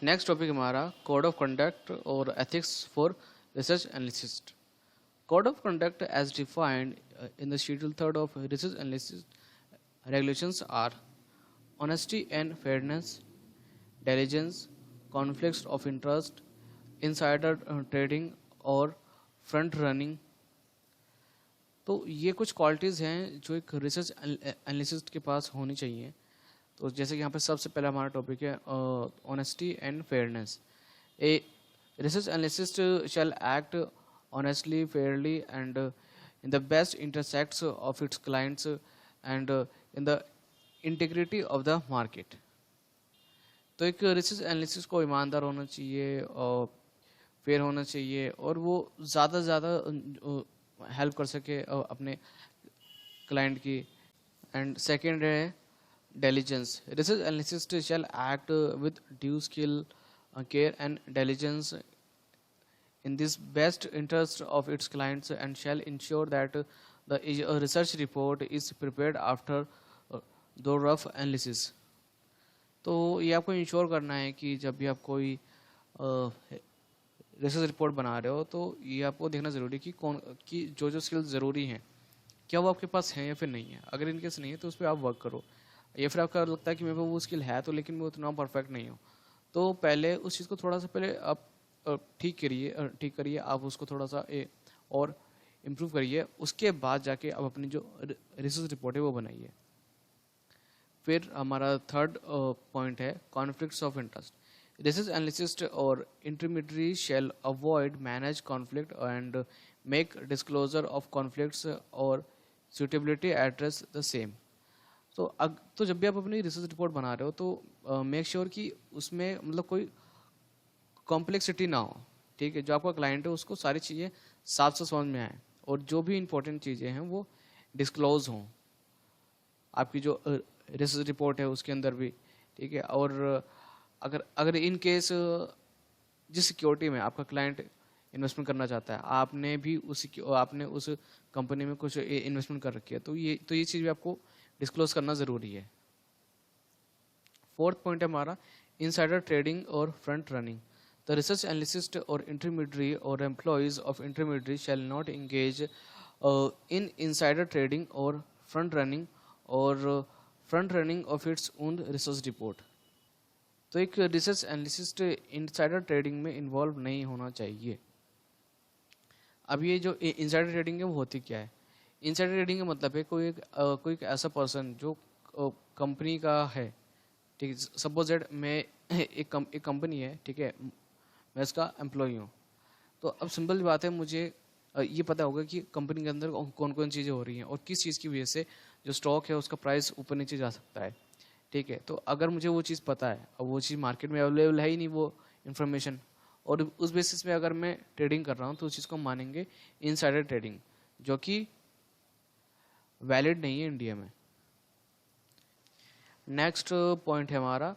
Next topic हमारा code of conduct और ethics for research analyst. Code of conduct as defined in the schedule third of research analyst regulations are honesty and fairness, diligence, conflicts of interest, insider trading और front running. तो ये कुछ qualities हैं जो एक research analyst के पास होनी चाहिए. तो जैसे कि यहाँ पे सबसे पहला हमारा टॉपिक है honesty and fairness. A research analyst shall act honestly, fairly and in the best interests of its clients and in the integrity of the market. तो एक रिसर्च एनालिसिस्ट को ईमानदार होना चाहिए और फेयर होना चाहिए और वो ज़्यादा से ज़्यादा हेल्प कर सके अपने क्लाइंट की. एंड सेकेंड है diligence. Research analyst shall act with due skill, care and diligence in this best interest of its clients and shall ensure that the research report is prepared after the rough analysis. तो ये आपको ensure करना है कि जब भी आप कोई रिसर्च रिपोर्ट बना रहे हो तो ये आपको देखना ज़रूरी है कि कौन कि जो स्किल्स ज़रूरी हैं क्या वो आपके पास हैं या फिर नहीं है. अगर इनकेस नहीं है तो उस पर आप वर्क करो. या फिर आपका लगता है कि मेरे पास वो स्किल है तो लेकिन मैं उतना परफेक्ट नहीं हूँ, तो पहले उस चीज़ को थोड़ा सा पहले आप ठीक करिए आप उसको थोड़ा सा और इम्प्रूव करिए. उसके बाद जाके आप अपनी जो रिसर्च रिपोर्ट है वो बनाइए. फिर हमारा थर्ड पॉइंट है conflicts of interest. Research analyst or intermediary shall avoid manage conflict and make disclosure of conflicts or suitability address the same. तो जब भी आप अपनी रिसर्च रिपोर्ट बना रहे हो तो मेक श्योर कि उसमें मतलब कोई कॉम्प्लेक्सिटी ना हो. ठीक है, जो आपका क्लाइंट है उसको सारी चीज़ें साफ से समझ में आए और जो भी इंपॉर्टेंट चीज़ें हैं वो डिस्क्लोज हों आपकी जो रिसर्च रिपोर्ट है उसके अंदर भी. ठीक है, और अगर अगर इन केस जिस सिक्योरिटी में आपका क्लाइंट इन्वेस्टमेंट करना चाहता है आपने उस कंपनी में कुछ इन्वेस्टमेंट कर रखी है तो ये चीज़ भी आपको डिस्क्लोज करना ज़रूरी है. फोर्थ पॉइंट है हमारा insider trading or front running. The research analyst or intermediary or employees of intermediary shall not engage in insider trading or front running of its own research report. तो एक research analyst insider trading में involve नहीं होना चाहिए. अब ये जो insider trading है वो होती क्या है? इनसाइडर ट्रेडिंग का मतलब है कोई एक ऐसा पर्सन जो कंपनी का है. ठीक है, सपोज दैट मैं एक कंपनी है. ठीक है, मैं इसका एम्प्लॉय हूँ. तो अब सिंपल बात है मुझे ये पता होगा कि कंपनी के अंदर कौन कौन चीज़ें हो रही हैं और किस चीज़ की वजह से जो स्टॉक है उसका प्राइस ऊपर नीचे जा सकता है. ठीक है, तो अगर मुझे वो चीज़ पता है और वो चीज़ मार्केट में अवेलेबल है ही नहीं वो इन्फॉर्मेशन, और उस बेसिस पे अगर मैं ट्रेडिंग कर रहा हूँ तो उस चीज़ को मानेंगे इनसाइडर ट्रेडिंग, जो कि वैलिड नहीं है इंडिया में. नेक्स्ट पॉइंट है हमारा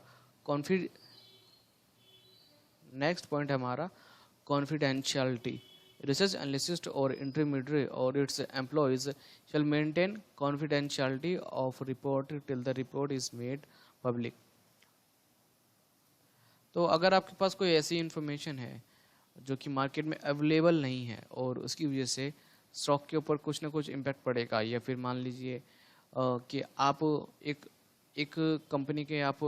confidentiality. Research analyst or intermediary or its employees shall maintain confidentiality of report till the report is made public. तो अगर आपके पास कोई ऐसी इंफॉर्मेशन है जो कि मार्केट में अवेलेबल नहीं है और उसकी वजह से स्टॉक के ऊपर कुछ ना कुछ इम्पैक्ट पड़ेगा, या फिर मान लीजिए कि आप एक कंपनी के आप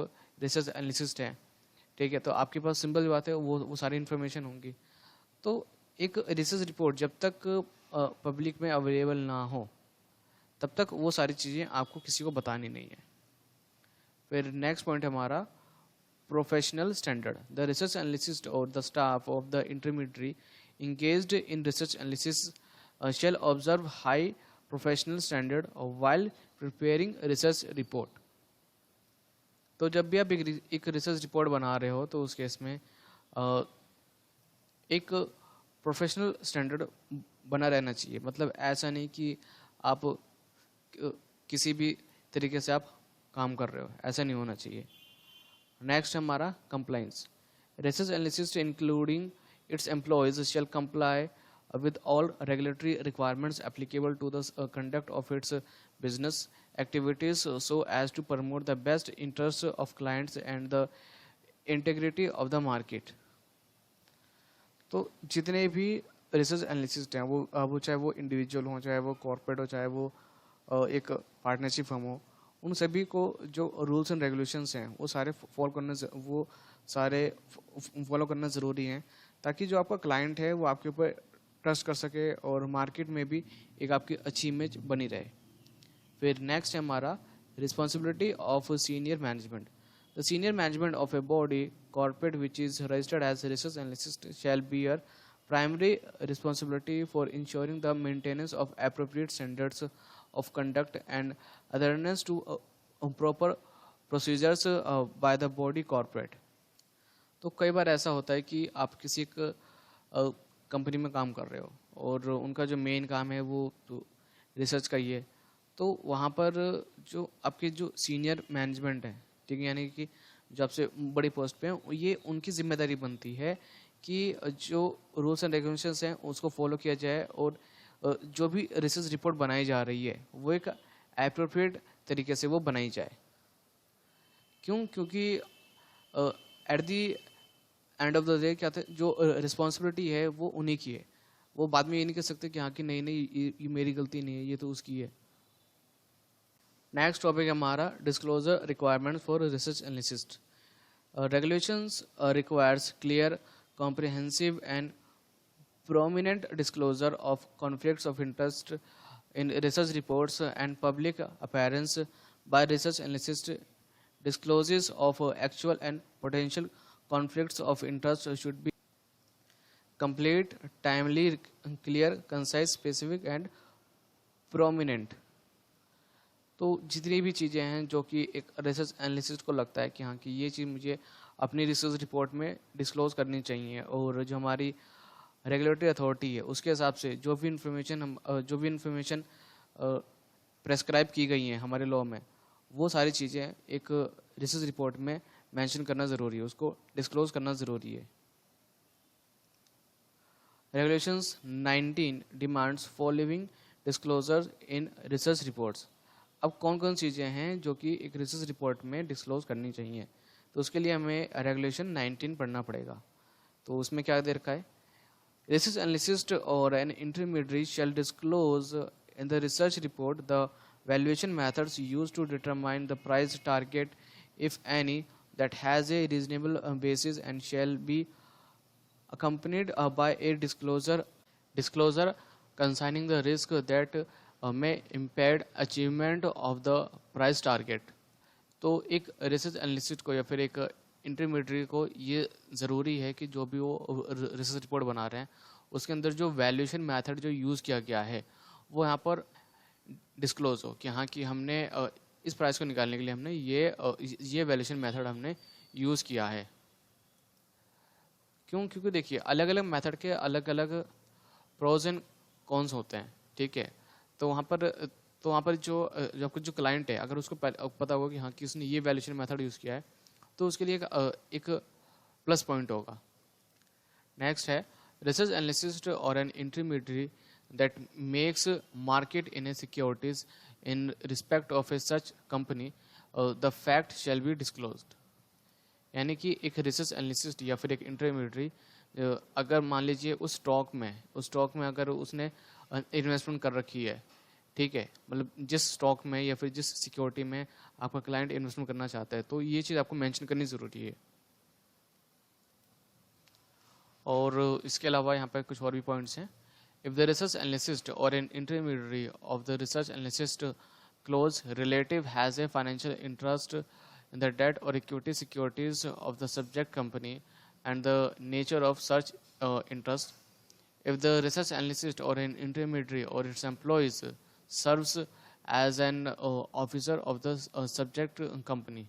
रिसर्च एनालिसिस्ट हैं. ठीक है, तो आपके पास सिंपल बात है वो सारी इन्फॉर्मेशन होंगी. तो एक रिसर्च रिपोर्ट जब तक पब्लिक में अवेलेबल ना हो तब तक वो सारी चीज़ें आपको किसी को बतानी नहीं है. फिर नेक्स्ट पॉइंट है हमारा professional standard. The research analyst or the staff of the intermediary engaged in research analysis shall observe high professional standard while preparing research report. तो जब भी आप एक रिसर्च रिपोर्ट बना रहे हो तो उस केस में एक प्रोफेशनल स्टैंडर्ड बना रहना चाहिए. मतलब ऐसा नहीं कि आप किसी भी तरीके से आप काम कर रहे हो, ऐसा नहीं होना चाहिए. नेक्स्ट हमारा compliance. Research analyst including its employees shall comply with all regulatory requirements applicable to the conduct of its business activities so as to promote the best interests of clients and the integrity of the market. तो जितने भी research analyst हैं वो चाहे वो individual हो, चाहे वो कॉर्पोरेट हो, चाहे वो एक पार्टनरशिप फर्म हो, उन सभी को जो रूल्स एंड रेगुलेशंस हैं वो सारे फॉलो करना ज़रूरी है, ताकि जो आपका क्लाइंट है वो आपके ऊपर ट्रस्ट कर सके और मार्केट में भी एक आपकी अच्छी इमेज बनी रहे। फिर नेक्स्ट है हमारा responsibility of senior management. The senior management of a body corporate which is registered as research analyst shall bear primary responsibility for ensuring the maintenance of appropriate standards of conduct and adherence to proper procedures by the body corporate। तो कई बार ऐसा होता है कि आप किसी एक company में काम कर रहे हो और उनका जो मेन काम है वो तो रिसर्च का ही है, तो वहाँ पर जो आपके जो सीनियर मैनेजमेंट है, ठीक है, यानी कि जो आपसे बड़ी पोस्ट पे हैं, ये उनकी जिम्मेदारी बनती है कि जो रूल्स एंड रेगुलेशंस हैं उसको फॉलो किया जाए और जो भी रिसर्च रिपोर्ट बनाई जा रही है वो एक एप्रोप्रिएट तरीके से वो बनाई जाए। क्योंकि at the end of the day क्या था, जो रिस्पॉन्सिबिलिटी है वो उन्हीं की है। वो बाद में ये नहीं कह सकते कि हाँ कि नहीं नहीं ये मेरी गलती नहीं है, ये तो उसकी है। नेक्स्ट टॉपिक है हमारा disclosure requirement for research analyst. Regulations requires clear comprehensive and prominent disclosure of conflicts of interest in research reports and public appearance by research analysts. Disclosures of actual and potential conflicts of interest should be complete, timely, clear, concise, specific and prominent। तो जितनी भी चीज़ें हैं जो कि एक research analyst को लगता है कि हाँ कि ये चीज़ मुझे अपनी रिसर्च रिपोर्ट में डिस्क्लोज करनी चाहिए, और जो हमारी रेगुलेटरी अथॉरिटी है उसके हिसाब से जो भी इंफॉर्मेशन प्रेस्क्राइब की गई हैं हमारे लॉ में, वो सारी चीज़ें एक रिसर्च रिपोर्ट में मेंशन करना ज़रूरी है, उसको डिस्क्लोज करना ज़रूरी है। Regulations 19 demands following disclosure in research reports. अब कौन कौन चीज़ें हैं जो कि एक रिसर्च रिपोर्ट में डिस्क्लोज करनी चाहिए, तो उसके लिए हमें रेगुलेशन 19 पढ़ना पड़ेगा। तो उसमें क्या दे रखा है, research analyst or an intermediary shall disclose in the research report the valuation methods used to determine the price target if any that has a reasonable basis and shall be accompanied by a disclosure concerning the risk that may impede achievement of the price target। तो एक research analyst को या फिर एक intermediate को ये ज़रूरी है कि जो भी वो रिसर्च रिपोर्ट बना रहे हैं उसके अंदर जो वैल्यूएशन मेथड जो यूज़ किया गया है वो यहाँ पर डिस्क्लोज हो कि हाँ कि हमने इस प्राइस को निकालने के लिए हमने ये वैल्यूएशन मेथड हमने यूज़ किया है। क्योंकि देखिए अलग अलग मेथड के अलग अलग प्रोज एंड कॉन्स होते हैं, ठीक है। तो वहाँ पर जो आपका जो क्लाइंट है अगर उसको पता होगा कि हाँ कि उसने ये वैल्यूएशन मेथड यूज़ किया है तो उसके लिए एक प्लस पॉइंट होगा। नेक्स्ट है research analyst or an intermediate that makes market in A securities in respect of A such company the fact shall be disclosed. यानी कि एक रिसर्च एनालिसिस्ट या फिर एक इंटरमीडिएट अगर मान लीजिए उस स्टॉक में अगर उसने इन्वेस्टमेंट कर रखी है, ठीक है, मतलब जिस स्टॉक में या फिर जिस सिक्योरिटी में आपका क्लाइंट इन्वेस्टमेंट करना चाहता है, तो ये चीज़ आपको मेंशन करनी ज़रूरी है। और इसके अलावा यहाँ पर कुछ और भी पॉइंट्स हैं। If the research analyst or an intermediate of the research analyst close relative has a financial interest in the debt or equity securities of the subject company and the nature of such interest, if the research analyst or an intermediary or its employees serves as an officer of the subject company।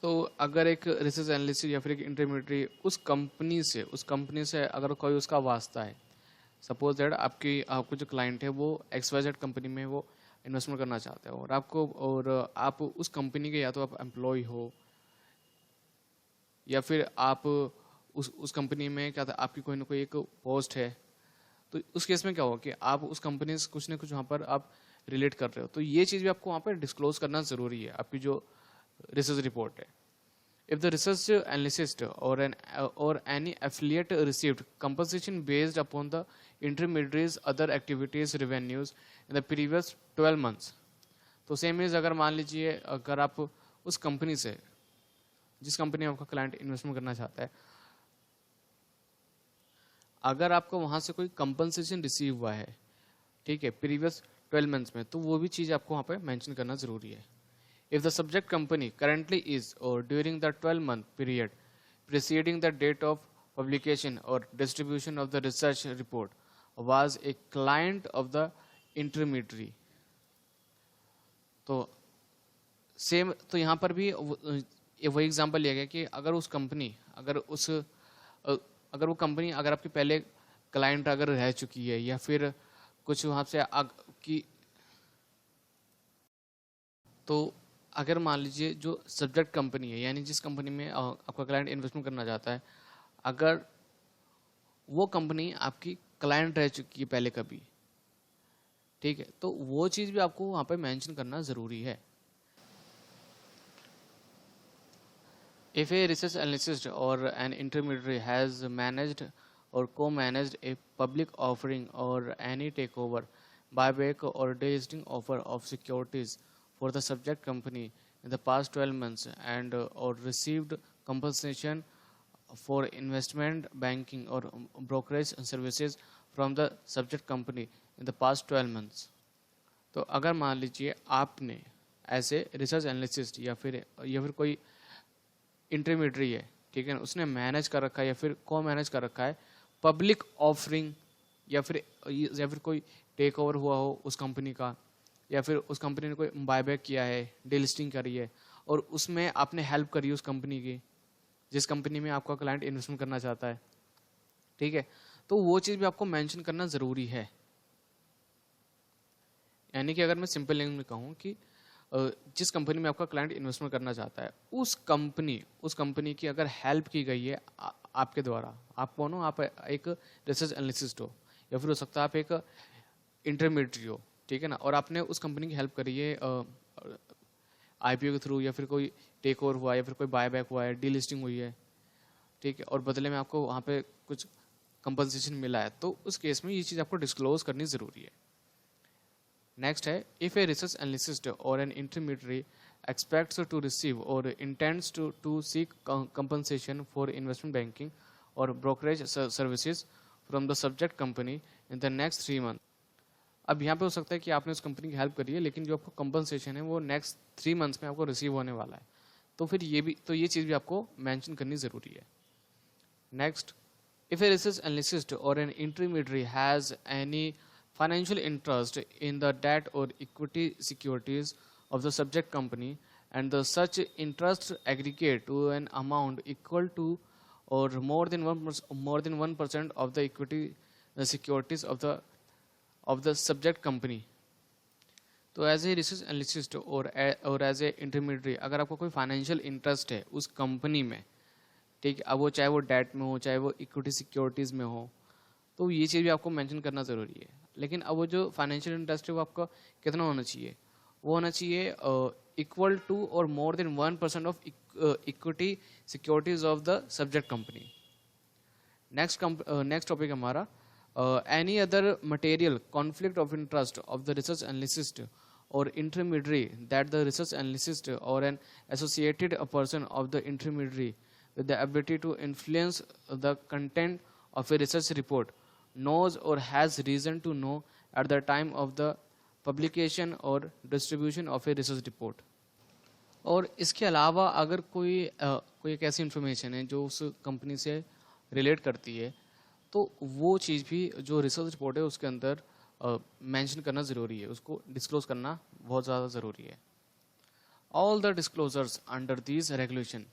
तो अगर एक research analyst या फिर एक intermediate उस company से अगर कोई उसका वास्ता है, सपोज दैट आपको जो क्लाइंट है वो XYZ कंपनी में वो इन्वेस्टमेंट करना चाहते हो और आप उस कंपनी के या तो आप एम्प्लॉय हो या फिर आप उस कंपनी में क्या था आपकी कोई ना कोई एक पोस्ट है, तो उस केस में क्या होगा कि आप उस कंपनी से कुछ ना कुछ वहाँ पर आप रिलेट कर रहे हो, तो ये चीज़ भी आपको वहाँ पर डिस्क्लोज करना ज़रूरी है आपकी जो रिसर्च रिपोर्ट है। If the research analyst or any affiliate received compensation based upon the intermediaries other activities revenues in the previous 12 months, तो सेम इज अगर मान लीजिए अगर आप उस कंपनी से, जिस कंपनी में आपका क्लाइंट इन्वेस्टमेंट करना चाहता है, अगर आपको वहां से कोई कंपनसेशन रिसीव हुआ है, ठीक है, प्रीवियस 12 मंथ्स में, तो वो भी चीज़ आपको वहाँ पे मेंशन करना ज़रूरी है. If the subject company currently is or during the 12-month period preceding the date of publication or distribution of the research report was a client of the intermediary, तो सेम, तो यहाँ पर भी वही एग्जांपल लिया गया कि अगर उस कंपनी, अगर वो कंपनी अगर आपकी पहले क्लाइंट अगर रह चुकी है या फिर कुछ वहाँ से की, तो अगर मान लीजिए जो सब्जेक्ट कंपनी है, यानी जिस कंपनी में आपका क्लाइंट इन्वेस्टमेंट करना चाहता है, अगर वो कंपनी आपकी क्लाइंट रह चुकी है पहले कभी, ठीक है, तो वो चीज़ भी आपको वहाँ पे मेंशन करना ज़रूरी है. If a research analyst or an intermediary has managed or co-managed a public offering or any takeover, buyback or delisting offer of securities for the subject company in the past 12 months and or received compensation for investment banking or brokerage services from the subject company in the past 12 months. तो अगर मान लीजिए आपने ऐसे research analyst या फिर कोई intermediary है, ठीक है ना, उसने मैनेज कर रखा है या फिर को मैनेज कर रखा है पब्लिक ऑफरिंग या फिर कोई टेक ओवर हुआ हो उस कंपनी का, या फिर उस कंपनी ने कोई बायबैक किया है, डीलिस्टिंग करी है, और उसमें आपने हेल्प करी उस कंपनी की जिस कंपनी में आपका क्लाइंट इन्वेस्टमेंट करना चाहता है, ठीक है, तो वो चीज़ भी आपको मेंशन करना ज़रूरी है. यानी कि अगर मैं सिंपल लैंग्वेज में कहूँ कि जिस कंपनी में आपका क्लाइंट इन्वेस्टमेंट करना चाहता है, उस कंपनी की अगर हेल्प की गई है आपके द्वारा, आप कौन हो, आप एक रिसर्च एनालिस्ट हो या फिर हो सकता है आप एक इंटरमीडिएट हो, ठीक है ना, और आपने उस कंपनी की हेल्प करी है आईपीओ के थ्रू, या फिर कोई टेक ओवर हुआ है, या फिर कोई बायबैक हुआ है, डीलिस्टिंग हुई है, ठीक है, और बदले में आपको वहाँ पे कुछ कंपनसेशन मिला है, तो उस केस में ये चीज़ आपको डिस्क्लोज करनी ज़रूरी है. नेक्स्ट है, if a research analyst or an intermediary expects to receive or intends to seek compensation for investment banking or brokerage services from the subject company in the next 3 months. अब यहाँ पे हो सकता है कि आपने उस कंपनी की हेल्प करी है, लेकिन जो आपको कंपनसेशन है वो नेक्स्ट 3 मंथ्स में आपको रिसीव होने वाला है, तो फिर ये चीज़ भी आपको मेंशन करनी ज़रूरी है. Next, if a research analyst or an intermediary has any financial interest in the debt or equity securities of the subject company and the such interest aggregate to an amount equal to or more than 1% of the equity securities of the subject company. तो as a research analyst और as A intermediate अगर आपको कोई financial interest है उस company में, ठीक है, अब वो चाहे वो डेट में हो चाहे वो इक्विटी सिक्योरिटीज़ में हो, तो ये चीज़ भी आपको मेंशन करना ज़रूरी है. लेकिन अब वो जो फाइनेंशियल इंटरेस्ट है वो आपका कितना होना चाहिए, वो होना चाहिए equal to or more than 1% of equity securities of the subject company. Next topic हमारा any other material conflict of interest of the research analyst or intermediary that the research analyst or an associated person of the intermediary with the ability to influence the content of a research report knows or has reason to know at the time of the publication or distribution of a research report. और इसके अलावा अगर कोई एक ऐसी information है जो उस कंपनी से रिलेट करती है, तो वो चीज़ भी जो रिसर्च रिपोर्ट है उसके अंदर मेंशन करना ज़रूरी है, उसको डिस्क्लोज करना बहुत ज़्यादा ज़रूरी है. All the disclosures under these regulation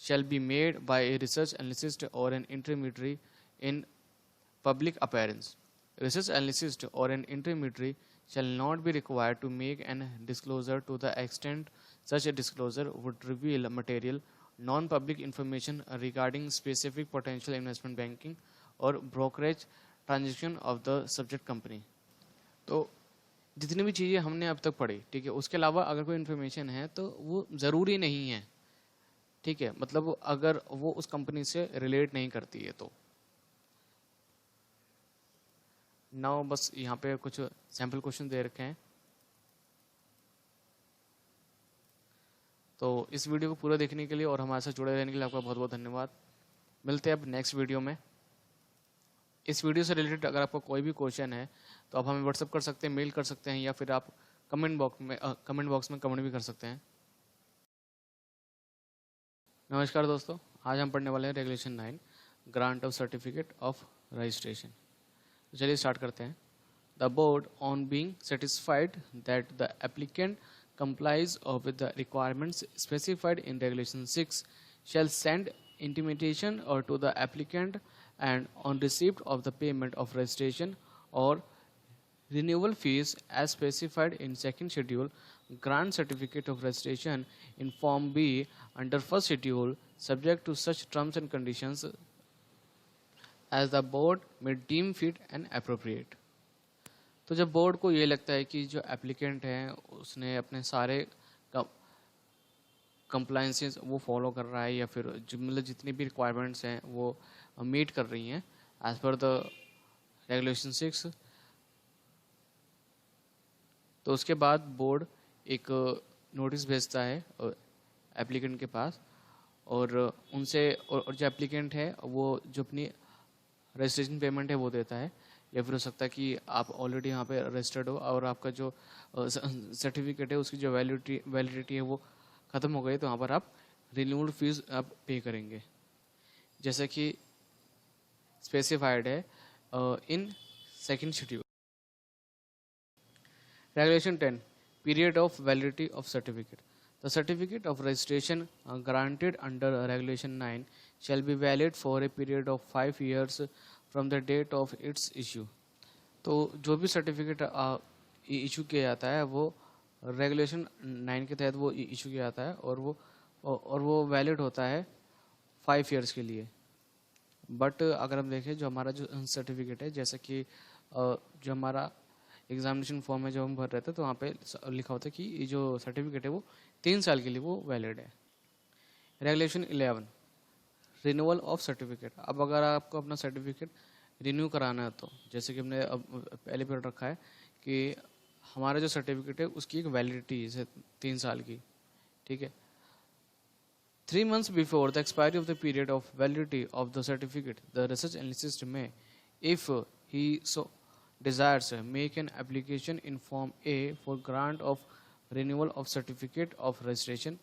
shall be made by a research analyst or an intermediary in public appearance. Research analyst or an intermediary shall not be required to make an disclosure to the extent such a disclosure would reveal material non-public information regarding specific potential investment banking or brokerage transaction of the subject company. तो जितनी भी चीज़ें हमने अब तक पढ़ी, ठीक है, उसके अलावा अगर कोई इन्फॉर्मेशन है तो वो ज़रूरी नहीं है ठीक है, मतलब अगर वो उस कंपनी से रिलेट नहीं करती है तो। नाउ बस यहाँ पे कुछ सैम्पल क्वेश्चन दे रखे हैं, तो इस वीडियो को पूरा देखने के लिए और हमारे साथ जुड़े रहने के लिए आपका बहुत बहुत धन्यवाद। मिलते हैं अब नेक्स्ट वीडियो में। इस वीडियो से रिलेटेड अगर आपका कोई भी क्वेश्चन है तो आप हमें व्हाट्सअप कर सकते हैं, मेल कर सकते हैं, या फिर आप कमेंट बॉक्स में कमेंट भी कर सकते हैं। नमस्कार दोस्तों, आज हम पढ़ने वाले हैं regulation 9, grant of certificate of registration. चलिए स्टार्ट करते हैं। The board, on being satisfied that the applicant complies with the requirements specified in Regulation 6, shall send intimation or to the applicant, and on receipt of the payment of registration or renewal fees as specified in second schedule, grant certificate of registration in Form B under first schedule, subject to such terms and conditions as the board may deem fit and appropriate. तो जब board को ये लगता है कि जो applicant है उसने अपने सारे कंप्लाइंसेस वो फॉलो कर रहा है, या फिर मतलब जितनी भी रिक्वायरमेंट्स हैं वो मीट कर रही हैं एज पर द रेगुलेशन 6, तो उसके बाद बोर्ड एक नोटिस भेजता है एप्लीकेंट के पास, और उनसे और जो एप्लीकेंट है वो जो अपनी रजिस्ट्रेशन पेमेंट है वो देता है, या फिर हो सकता है कि आप ऑलरेडी यहाँ पे रजिस्टर्ड हो और आपका जो सर्टिफिकेट है उसकी जो वैलिडिटी है वो ख़त्म हो गई, तो वहाँ पर आप रिन्यूअल फीस आप पे करेंगे, जैसे कि स्पेसिफाइड है in second schedule. Regulation 10, period of validity of certificate. The certificate of registration granted under Regulation 9 shall be valid for a period of 5 years from the date of its issue. तो जो भी certificate issue किया जाता है वो regulation 9 के तहत वो इशू किया जाता है, और वो वैलिड होता है 5 इयर्स के लिए। बट अगर हम देखें जो हमारा जो सर्टिफिकेट है, जैसे कि जो हमारा एग्जामिनेशन फॉर्म है जो हम भर रहे थे, तो वहाँ पे लिखा होता है कि ये जो सर्टिफिकेट है वो 3 साल के लिए वो वैलिड है। Regulation 11, renewal of certificate. अब अगर आपको अपना सर्टिफिकेट रिन्यू कराना है, तो जैसे कि हमने अब पहले पढ़ रखा है कि हमारा जो सर्टिफिकेट है उसकी एक वैलिडिटी है 3 साल की, ठीक है। 3 months before the expiry of the period of validity of the certificate, the research analyst में, if he so desires, make an application in Form A for grant of renewal of certificate of registration.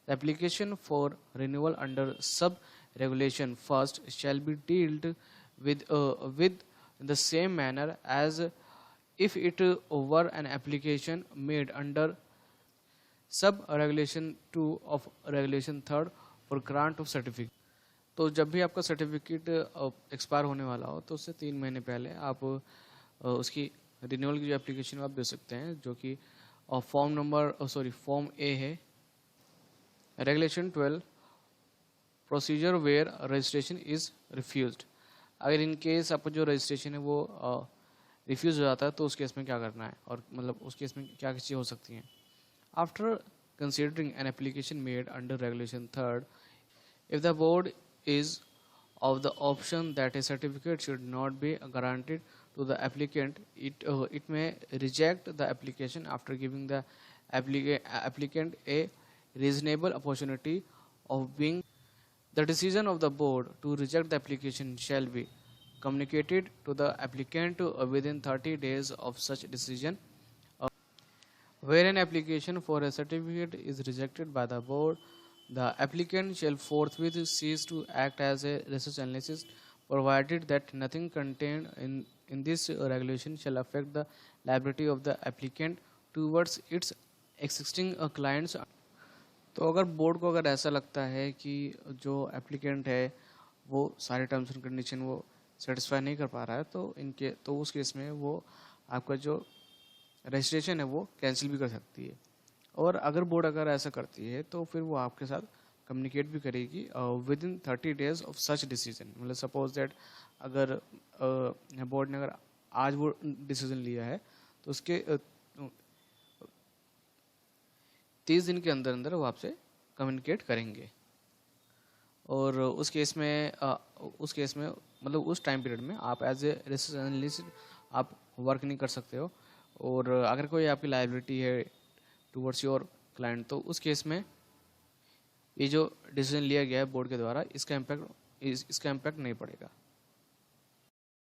The application for renewal under sub-regulation first shall be dealt with the same manner as if it were an application made under sub-regulation 2 of regulation 3rd for grant of certificate. तो जब भी आपका certificate expire होने वाला हो तो उससे 3 महीने पहले आप उसकी रिन्यूअल की जो एप्लीकेशन आप दे सकते हैं, जो कि फॉर्म ए है। Regulation 12, procedure where registration is refused. अगर इन केस आपका जो रजिस्ट्रेशन है वो रिफ्यूज हो जाता है तो उस केस में क्या करना है, और मतलब उस केस में क्या चीज़ें हो सकती हैं। After considering an application made under regulation 3rd, if the board is of the option that a certificate should not be granted to the applicant, it may reject the application after giving the applicant a reasonable opportunity of being. The decision of the board to reject the application shall be communicated to the applicant within 30 days of such decision. Where an application for a certificate is rejected by the board, the applicant shall forthwith cease to act as a research analyst, provided that nothing contained in this regulation shall affect the liability of the applicant towards its existing clients. तो अगर board को अगर ऐसा लगता है कि जो applicant है वो सारे टर्म्स एंड कंडीशन वो सेटिस्फाई नहीं कर पा रहा है, तो उस केस में वो आपका जो रजिस्ट्रेशन है वो कैंसिल भी कर सकती है। और अगर बोर्ड अगर ऐसा करती है तो फिर वो आपके साथ कम्युनिकेट भी करेगी with in 30 days of such decision. मतलब सपोज दैट अगर बोर्ड ने अगर आज वो डिसीजन लिया है तो उसके 30 दिन के अंदर अंदर वो आपसे कम्युनिकेट करेंगे। और उस केस में मतलब उस टाइम पीरियड में आप एज ए रिसर्च एनालिस्ट आप वर्क नहीं कर सकते हो। और अगर कोई आपकी लायबिलिटी है टूवर्ड्स योर क्लाइंट, तो उस केस में ये जो डिसीजन लिया गया है बोर्ड के द्वारा, इसका इम्पैक्ट नहीं पड़ेगा।